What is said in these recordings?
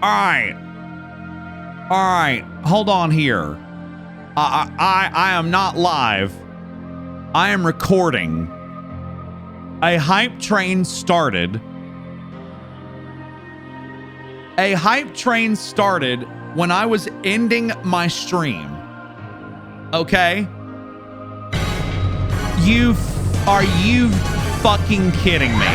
All right. All right. Hold on here. I am not live. I am recording. A hype train started. A hype train started when I was ending my stream. Okay? Are you fucking kidding me?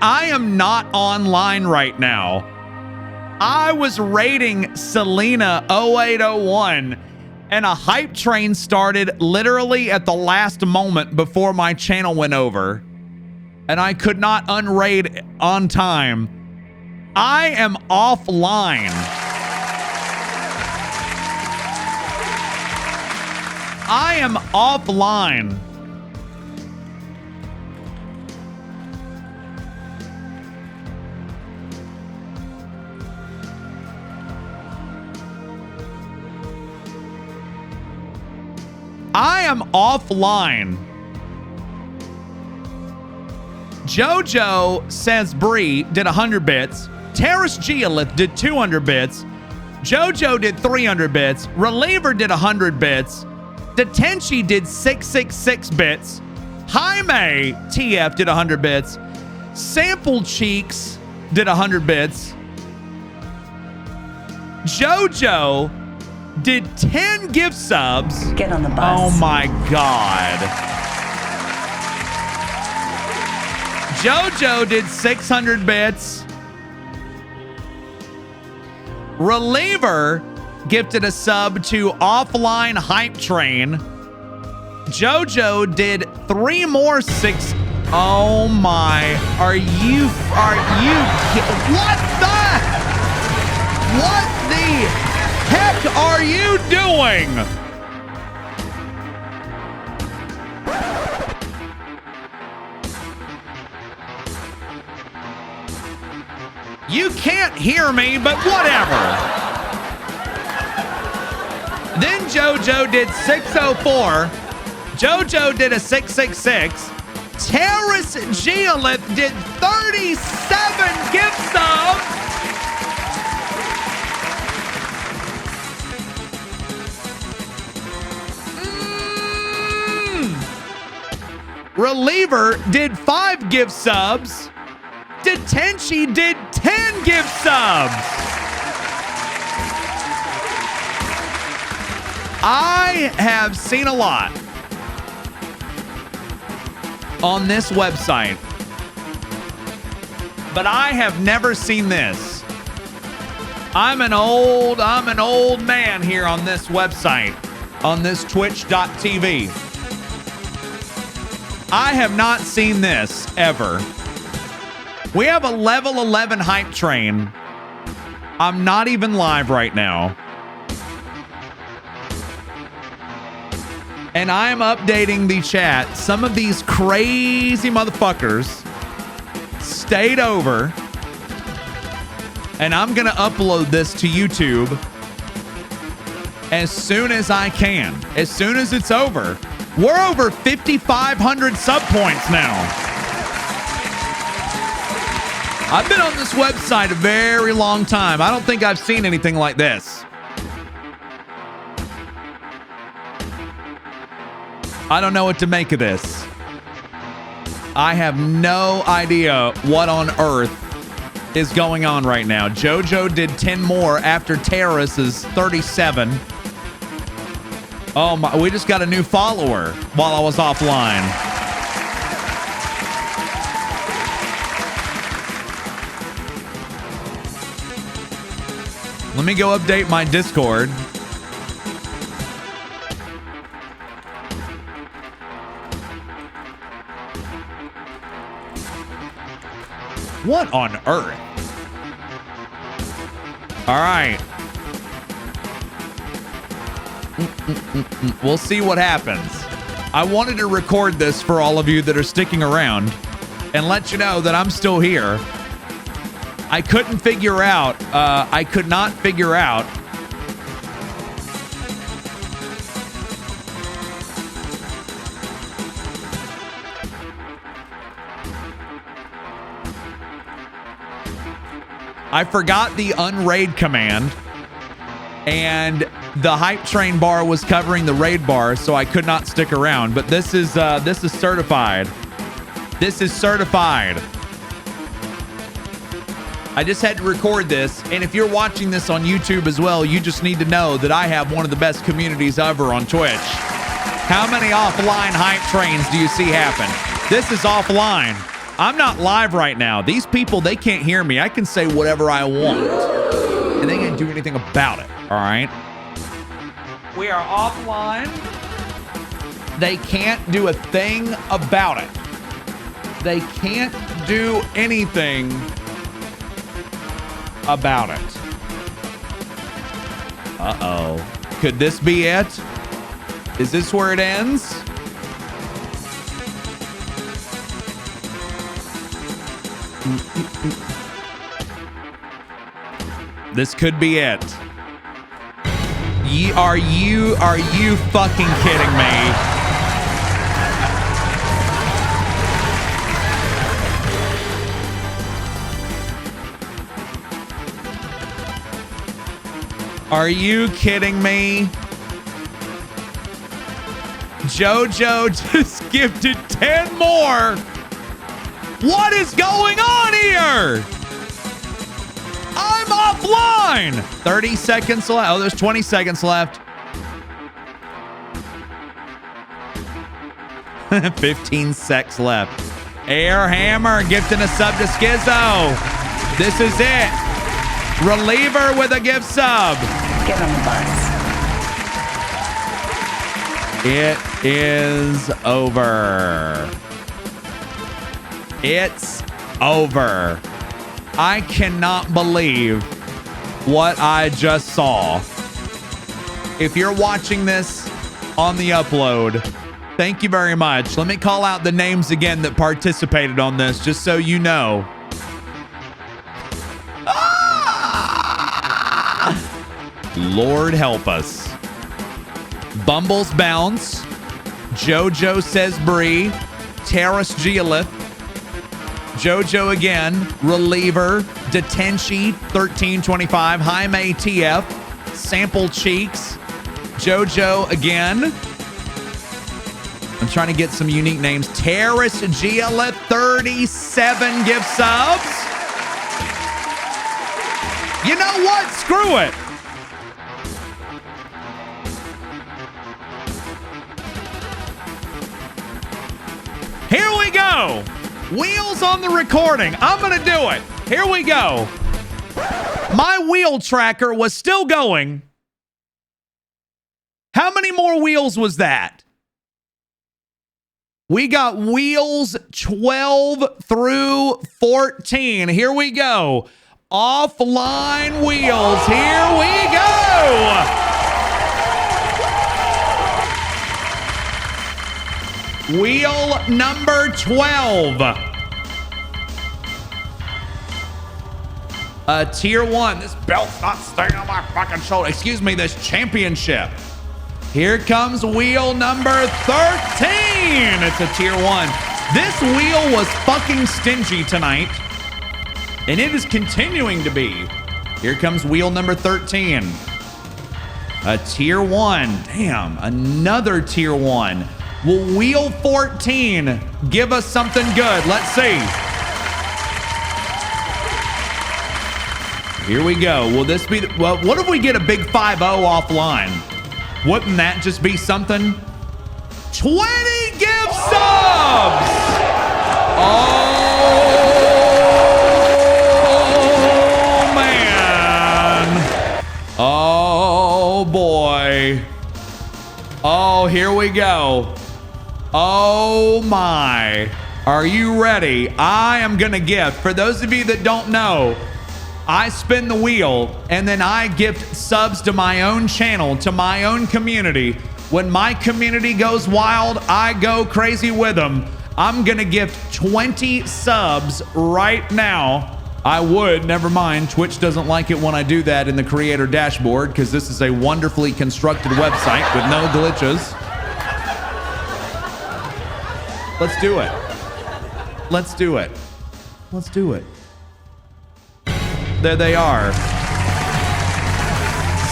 I am not online right now. I was rating Selena 0801 and a hype train started literally at the last moment before my channel went over. And I could not unraid on time. I am offline. I am offline. I am offline. Jojo Says Bree did 100 bits. Terrace Geolith did 200 bits. Jojo did 300 bits. Reliever did 100 bits. Detenchi did 666 bits. Jaime TF did 100 bits. Sample Cheeks did 100 bits. Jojo did 10 gift subs. Get on the bus. Oh my God. Jojo did 600 bits. Reliever gifted a sub to Offline Hype Train. Jojo did 3 more 6. Oh my. What the heck are you doing? You can't hear me, but whatever. Then Jojo did 604. Jojo did a 666. Terrace Geolith did 37 gift subs. Reliever did 5 gift subs. Detenchi did 10 gift subs. I have seen a lot on this website, but I have never seen this. I'm an old man here on this website, on this twitch.tv. I have not seen this ever. We have a level 11 hype train. I'm not even live right now. And I'm updating the chat. Some of these crazy motherfuckers stayed over. And I'm going to upload this to YouTube as soon as I can. As soon as it's over. We're over 5,500 sub points now. I've been on this website a very long time. I don't think I've seen anything like this. I don't know what to make of this. I have no idea what on earth is going on right now. Jojo did 10 more after Terrace's 37. Oh my, we just got a new follower while I was offline. Let me go update my Discord. What on earth? All right. We'll see what happens. I wanted to record this for all of you that are sticking around and let you know that I'm still here. I couldn't figure out, I could not figure out I forgot the unraid command, and the hype train bar was covering the raid bar, so I could not stick around. But this is certified. This is certified. I just had to record this, and if you're watching this on YouTube as well, you just need to know that I have one of the best communities ever on Twitch. How many offline hype trains do you see happen? This is offline. I'm not live right now. These people, they can't hear me. I can say whatever I want, and they can't do anything about it, all right? We are offline. They can't do a thing about it. They can't do anything about it. Uh-oh. Could this be it? Is this where it ends? This could be it. Are you fucking kidding me? Are you kidding me? JoJo just gifted 10 more. What is going on here? I'm offline. 30 seconds left. Oh, there's 20 seconds left. 15 secs left. Air Hammer gifting a sub to Skizzo. This is it. Reliever with a gift sub. Get on the bus. It is over. It's over. I cannot believe what I just saw. If you're watching this on the upload, thank you very much. Let me call out the names again that participated on this, just so you know. Lord help us. Bumbles Bounce, JoJo Says Bree, Terrace Geolith, JoJo again, Reliever, Detenshi 1325, Jaime TF, Sample Cheeks, JoJo again. I'm trying to get some unique names. Terrace Geolith 37 gift subs. You know what? Screw it. Here we go. Wheels on the recording. I'm going to do it. Here we go. My wheel tracker was still going. How many more wheels was that? We got wheels 12 through 14. Here we go. Offline wheels. Here we go. Wheel number 12. Tier 1. This belt's not staying on my fucking shoulder. Excuse me, this championship. Here comes wheel number 13. It's a tier 1. This wheel was fucking stingy tonight, and it is continuing to be. Here comes wheel number 13. A tier 1. Damn, another tier 1. Will wheel 14 give us something good? Let's see. Here we go. Will this be, well, what if we get a big 5-0 offline? Wouldn't that just be something? 20 gift subs! Oh, man. Oh, boy. Oh, here we go. Oh, my. Are you ready? I am going to gift. For those of you that don't know, I spin the wheel and then I gift subs to my own channel, to my own community. When my community goes wild, I go crazy with them. I'm gonna gift 20 subs right now. I would, never mind. Twitch doesn't like it when I do that in the creator dashboard because this is a wonderfully constructed website with no glitches. Let's do it. Let's do it. Let's do it. there they are.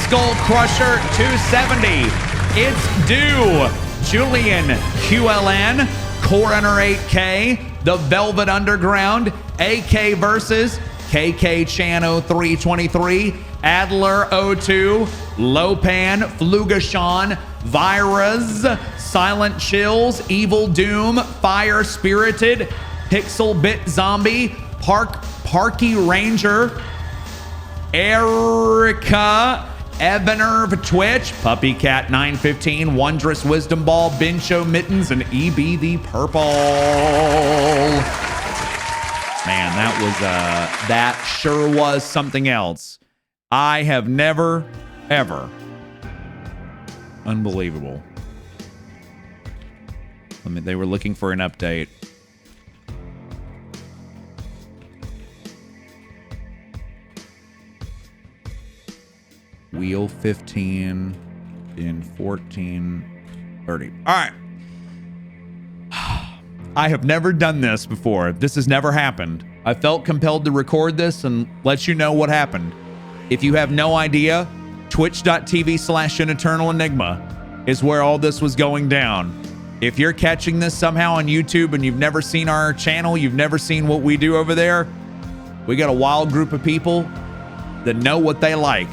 Skull Crusher 270. It's due. Julian QLN. Coroner 8K. The Velvet Underground. AK versus KK Chano 323. Adler 02. Lopan. Flugashawn. Virus. Silent Chills. Evil Doom. Fire Spirited. Pixel Bit Zombie. Parky Ranger. Erica. Ebenerv Twitch, Puppy Cat 915, Wondrous Wisdom Ball, Bincho Mittens, and EB the Purple. Man, that sure was something else. I have never, ever. Unbelievable. They were looking for an update. Wheel 15 in 1430. All right. I have never done this before. This has never happened. I felt compelled to record this and let you know what happened. If you have no idea, twitch.tv/AnEternalEnigma is where all this was going down. If you're catching this somehow on YouTube and you've never seen our channel, you've never seen what we do over there, we got a wild group of people that know what they like.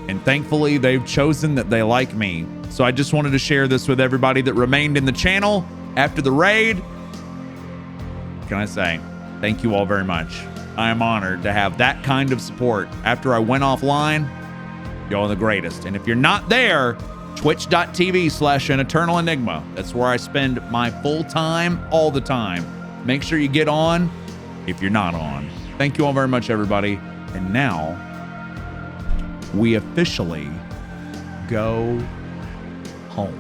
And thankfully, they've chosen that they like me. So I just wanted to share this with everybody that remained in the channel after the raid. What can I say? Thank you all very much. I am honored to have that kind of support. After I went offline, y'all are the greatest. And if you're not there, twitch.tv/AnEternalEnigma. That's where I spend my full time, all the time. Make sure you get on if you're not on. Thank you all very much, everybody. And now, we officially go home.